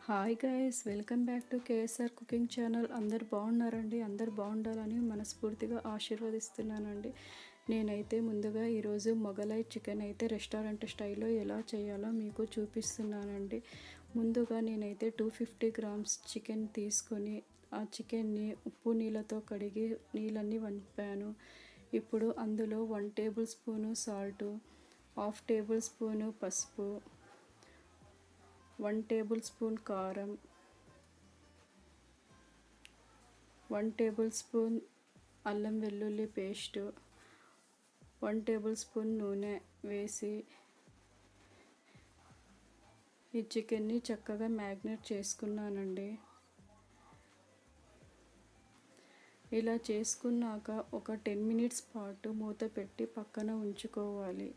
Hi guys, welcome back to KSR cooking channel. అందరు బాగున్నారండి? అందరు బాగుండాలని మనస్ఫూర్తిగా ఆశీర్వదిస్తున్నానండి. నేనైతే ముందుగా ఈరోజు మొగలై చికెన్ అయితే రెస్టారెంట్ స్టైల్లో ఎలా చేయాలో మీకు చూపిస్తున్నానండి. ముందుగా నేనైతే 250 గ్రామ్స్ చికెన్ తీసుకొని ఆ చికెన్ని ఉప్పు నీళ్ళతో కడిగి నీళ్ళన్నీ వంపాను. ఇప్పుడు అందులో 1 table spoon salt, 1/2 table spoon పసుపు, 1 టేబుల్ స్పూన్ కారం, 1 టేబుల్ స్పూన్ అల్లం వెల్లుల్లి పేస్టు, 1 టేబుల్ స్పూన్ నూనె వేసి ఈ చికెన్ని చక్కగా మ్యాగ్నేట్ చేసుకున్నానండి. ఇలా చేసుకున్నాక ఒక 10 మినిట్స్ పాటు మూత పెట్టి పక్కన ఉంచుకోవాలి.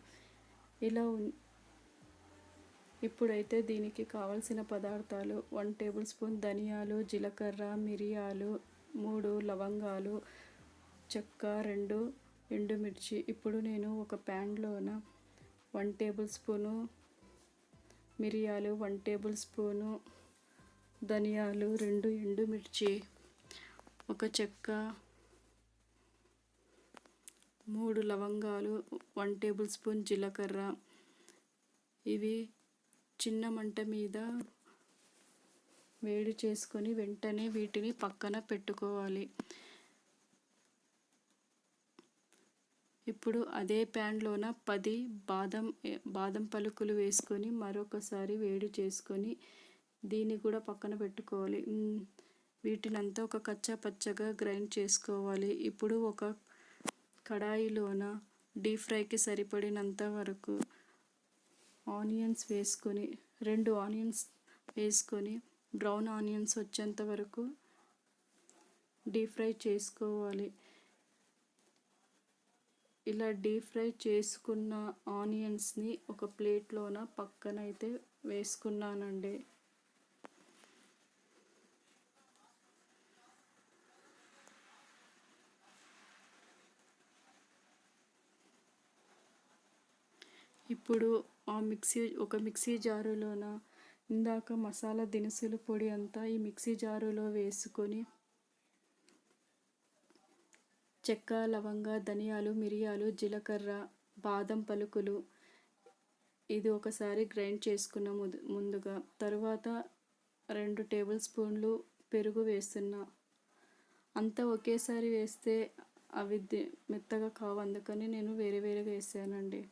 ఇప్పుడైతే దీనికి కావలసిన పదార్థాలు: 1 టేబుల్ స్పూన్ ధనియాలు, జీలకర్ర, మిరియాలు, 3 లవంగాలు, చెక్క, 2 ఎండుమిర్చి. ఇప్పుడు నేను ఒక ప్యాన్లోన 1 టేబుల్ స్పూను మిరియాలు, 1 టేబుల్ స్పూను ధనియాలు, 2 ఎండుమిర్చి, ఒక చెక్క, 3 లవంగాలు, 1 టేబుల్ స్పూన్ జీలకర్ర, ఇవి చిన్న మంట మీద వేడి చేసుకొని వెంటనే వీటిని పక్కన పెట్టుకోవాలి. ఇప్పుడు అదే ప్యాన్లోన 10 బాదం పలుకులు వేసుకొని మరొకసారి వేడి చేసుకొని దీన్ని కూడా పక్కన పెట్టుకోవాలి. వీటినంతా ఒక కచ్చా పచ్చగా గ్రైండ్ చేసుకోవాలి. ఇప్పుడు ఒక కడాయిలోన డీప్ ఫ్రైకి సరిపడినంత వరకు ఆనియన్స్ వేసుకొని 2 ఆనియన్స్ వేసుకొని బ్రౌన్ ఆనియన్స్ వచ్చేంత వరకు డీప్ ఫ్రై చేసుకోవాలి. ఇలా డీప్ ఫ్రై చేసుకున్న ఆనియన్స్ని ఒక ప్లేట్లోన పక్కనైతే వేసుకున్నానండి. ఇప్పుడు ఒక మిక్సీ జారులోన ఇందాక మసాలా దినుసుల పొడి అంతా ఈ మిక్సీ జారులో వేసుకొని చెక్క, లవంగ, ధనియాలు, మిరియాలు, జీలకర్ర, బాదం పలుకులు ఇది ఒకసారి గ్రైండ్ చేసుకున్న ముందుగా. తరువాత 2 టేబుల్ స్పూన్లు పెరుగు వేస్తున్నా. అంతా ఒకేసారి వేస్తే అవి మెత్తగా కావు, అందుకని నేను వేరేగా వేసానండి.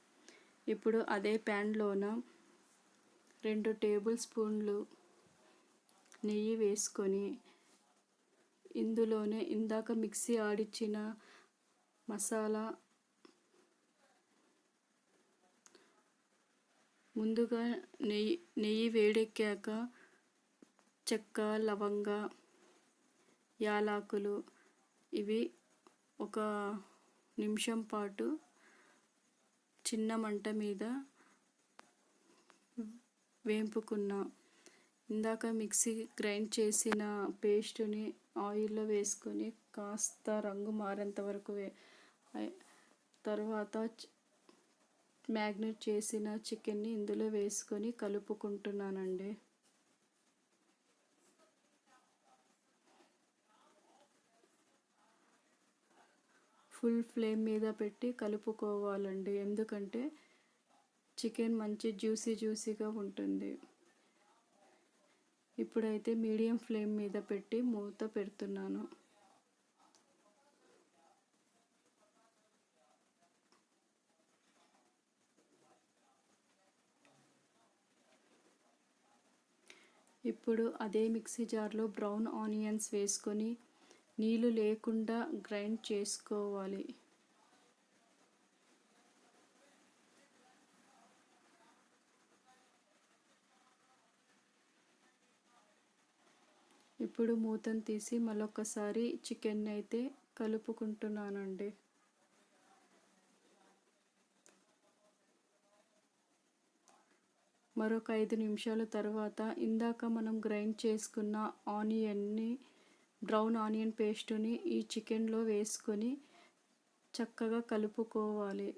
ఇప్పుడు అదే ప్యాన్లోన 2 టేబుల్ స్పూన్లు నెయ్యి వేసుకొని ఇందులోనే ఇందాక మిక్సీ ఆడిచ్చిన మసాలా, ముందుగా నెయ్యి వేడెక్కాక చెక్క, లవంగ, యాలకులు ఇవి ఒక నిమిషం పాటు చిన్న మంట మీద వేంపుకున్నా. ఇందాక మిక్సీ గ్రైండ్ చేసిన పేస్టుని ఆయిల్లో వేసుకొని కాస్త రంగు మారేంత వరకు తర్వాత మ్యాగ్నేట్ చేసిన చికెన్ని ఇందులో వేసుకొని కలుపుకుంటున్నానండి. ఫుల్ ఫ్లేమ్ మీద పెట్టి కలుపుకోవాలండి, ఎందుకంటే చికెన్ మంచి జ్యూసీగా ఉంటుంది. ఇప్పుడైతే మీడియం ఫ్లేమ్ మీద పెట్టి మూత పెడుతున్నాను. ఇప్పుడు అదే మిక్సీ జార్లో బ్రౌన్ ఆనియన్స్ వేసుకొని నీళ్ళు లేకుండా గ్రైండ్ చేసుకోవాలి. ఇప్పుడు మూతను తీసి మరొకసారి చికెన్ అయితే కలుపుకుంటున్నానండి. మరొక 5 నిమిషాల తర్వాత ఇందాక మనం గ్రైండ్ చేసుకున్న బ్రౌన్ ఆనియన్ పేస్టుని ఈ చికెన్లో వేసుకొని చక్కగా కలుపుకోవాలి.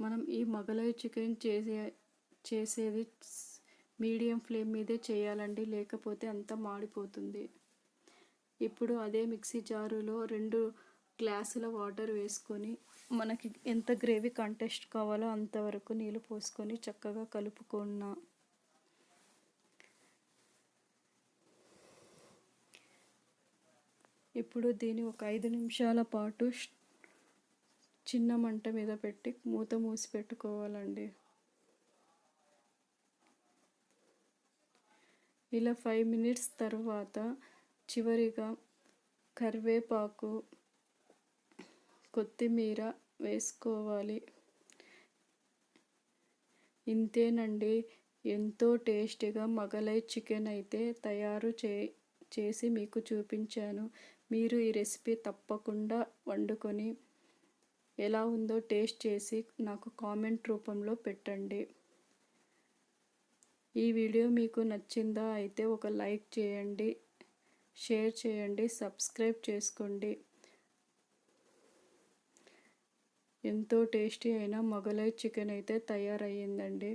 మనం ఈ మొగలాయి చికెన్ చేసేది మీడియం ఫ్లేమ్ మీదే చేయాలండి, లేకపోతే అంతా మాడిపోతుంది. ఇప్పుడు అదే మిక్సీ జారులో 2 గ్లాసుల వాటర్ వేసుకొని మనకి ఎంత గ్రేవీ కంటెస్ట్ కావాలో అంతవరకు నీళ్ళు పోసుకొని చక్కగా కలుపుకున్నా. ఇప్పుడు దీన్ని ఒక 5 నిమిషాల పాటు చిన్న మంట మీద పెట్టి మూత మూసి పెట్టుకోవాలండి. ఇలా 5 మినిట్స్ తర్వాత చివరిగా కరివేపాకు, కొత్తిమీర వేసుకోవాలి. ఇంతేనండి, ఎంతో టేస్టీగా మొగలాయి చికెన్ అయితే చేసి మీకు చూపించాను. మీరు ఈ రెసిపీ తప్పకుండా వండుకొని ఎలా ఉందో టేస్ట్ చేసి నాకు కామెంట్ రూపంలో పెట్టండి. ఈ వీడియో మీకు నచ్చిందా అయితే ఒక లైక్ చేయండి, షేర్ చేయండి, సబ్స్క్రైబ్ చేసుకోండి. ఎంతో టేస్టీ అయిన మొగలాయి చికెన్ అయితే తయారయ్యిందండి.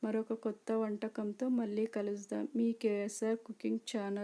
మరొక కొత్త వంటకంతో మళ్ళీ కలుద్దాం. మీ కేఎస్ఆర్ కుకింగ్ ఛానల్.